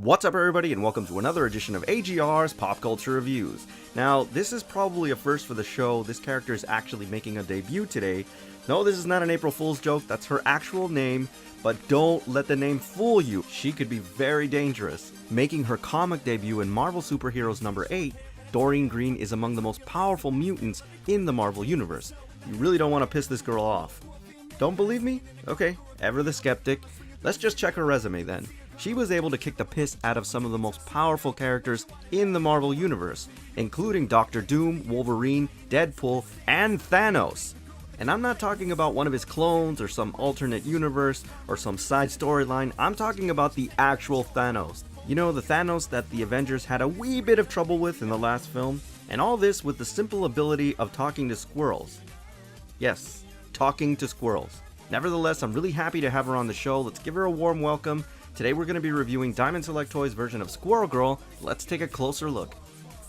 What's up everybody and welcome to another edition of AGR's Pop Culture Reviews. Now, this is probably a first for the show. This character is actually making a debut today. No, this is not an April Fool's joke, that's her actual name, but don't let the name fool you. She could be very dangerous. Making her comic debut in Marvel Superheroes number 8, Doreen Green is among the most powerful mutants in the Marvel Universe. You really don't want to piss this girl off. Don't believe me? Okay, ever the skeptic. Let's just check her resume then. She was able to kick the piss out of some of the most powerful characters in the Marvel Universe, including Doctor Doom, Wolverine, Deadpool, and Thanos. And I'm not talking about one of his clones or some alternate universe or some side storyline. I'm talking about the actual Thanos. You know, the Thanos that the Avengers had a wee bit of trouble with in the last film, and all this with the simple ability of talking to squirrels. Yes, talking to squirrels. Nevertheless, I'm really happy to have her on the show. Let's give her a warm welcome. Today we're going to be reviewing Diamond Select Toys' version of Squirrel Girl. Let's take a closer look.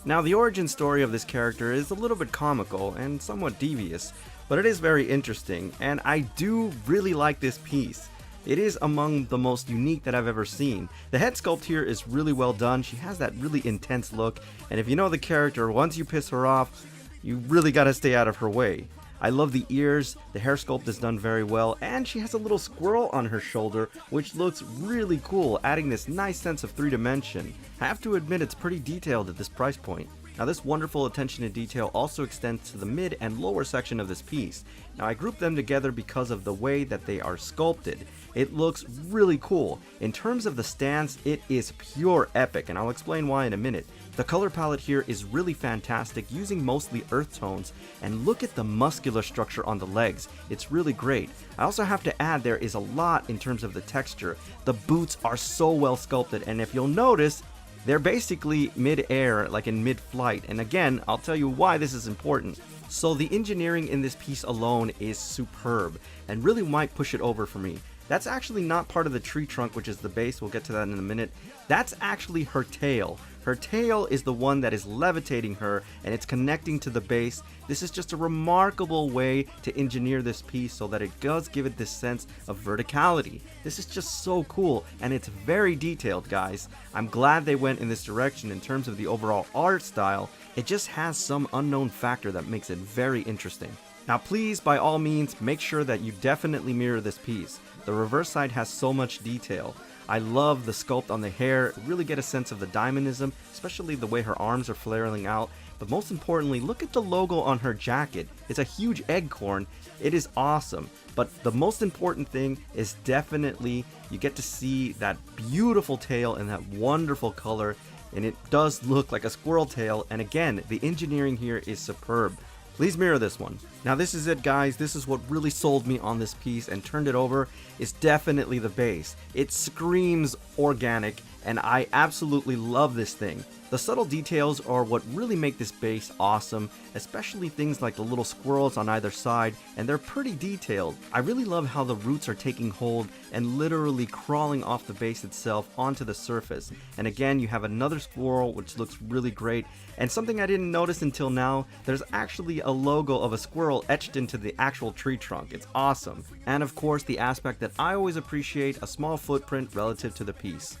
Now, the origin story of this character is a little bit comical and somewhat devious, but it is very interesting, and I do really like this piece. It is among the most unique that I've ever seen. The head sculpt here is really well done. She has that really intense look, and if you know the character, once you piss her off, you really gotta stay out of her way. I love the ears, the hair sculpt is done very well, and she has a little squirrel on her shoulder, which looks really cool, adding this nice sense of 3-dimension. I have to admit it's pretty detailed at this price point. Now, this wonderful attention to detail also extends to the mid and lower section of this piece. Now, I grouped them together because of the way that they are sculpted. It looks really cool. In terms of the stance, it is pure epic, and I'll explain why in a minute. The color palette here is really fantastic, using mostly earth tones, and look at the muscular structure on the legs. It's really great. I also have to add there is a lot in terms of the texture. The boots are so well sculpted, and if you'll notice, they're basically mid-air, like in mid-flight, and again, I'll tell you why this is important. So the engineering in this piece alone is superb, and really might push it over for me. That's actually not part of the tree trunk, which is the base, we'll get to that in a minute. That's actually her tail. Her tail is the one that is levitating her, and it's connecting to the base. This is just a remarkable way to engineer this piece so that it does give it this sense of verticality. This is just so cool, and it's very detailed, guys. I'm glad they went in this direction in terms of the overall art style. It just has some unknown factor that makes it very interesting. Now please, by all means, make sure that you definitely mirror this piece. The reverse side has so much detail. I love the sculpt on the hair, really get a sense of the diamondism, especially the way her arms are flaring out. But most importantly, look at the logo on her jacket. It's a huge eggcorn. It is awesome. But the most important thing is definitely you get to see that beautiful tail and that wonderful color, and it does look like a squirrel tail, and again, the engineering here is superb. Please mirror this one. Now this is it, guys. This is what really sold me on this piece and turned it over. Is definitely the base. It screams organic, and I absolutely love this thing. The subtle details are what really make this base awesome, especially things like the little squirrels on either side, and they're pretty detailed. I really love how the roots are taking hold and literally crawling off the base itself onto the surface. And again, you have another squirrel, which looks really great. And something I didn't notice until now, there's actually a logo of a squirrel etched into the actual tree trunk. It's awesome. And of course, the aspect that I always appreciate, a small footprint relative to the piece.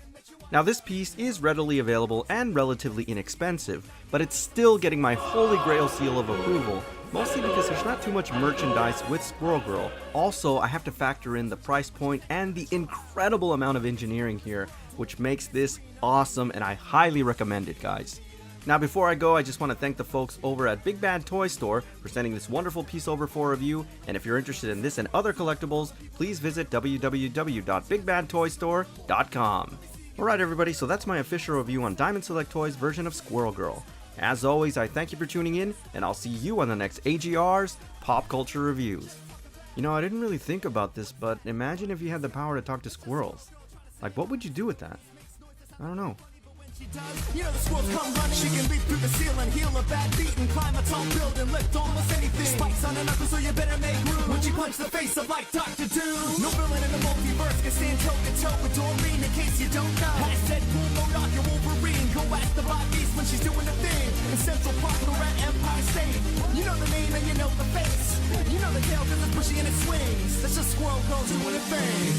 Now this piece is readily available and relatively inexpensive, but it's still getting my holy grail seal of approval, mostly because there's not too much merchandise with Squirrel Girl. Also, I have to factor in the price point and the incredible amount of engineering here, which makes this awesome, and I highly recommend it, guys. Now before I go, I just want to thank the folks over at Big Bad Toy Store for sending this wonderful piece over for review, and if you're interested in this and other collectibles, please visit www.bigbadtoystore.com. Alright everybody, so that's my official review on Diamond Select Toys' version of Squirrel Girl. As always, I thank you for tuning in, and I'll see you on the next AGR's Pop Culture Reviews. You know, I didn't really think about this, but imagine if you had the power to talk to squirrels. Like, what would you do with that? I don't know. You know the squirrels come running. She can leap through the ceiling, heal a bad beat, and climb a tall building, lift almost anything. Spikes on her knuckles, so you better make room. When she punch the face of like Dr. Doom. No villain in the multiverse can stand toe to toe with Doreen. In case you don't know, has Deadpool, Modok, your Wolverine. Go ask the bodies when she's doing the thing. In Central Park or at Empire State. You know the name and you know the face. You know the tail cause it's pushy and it swings. That's just Squirrel Girl doing a thing.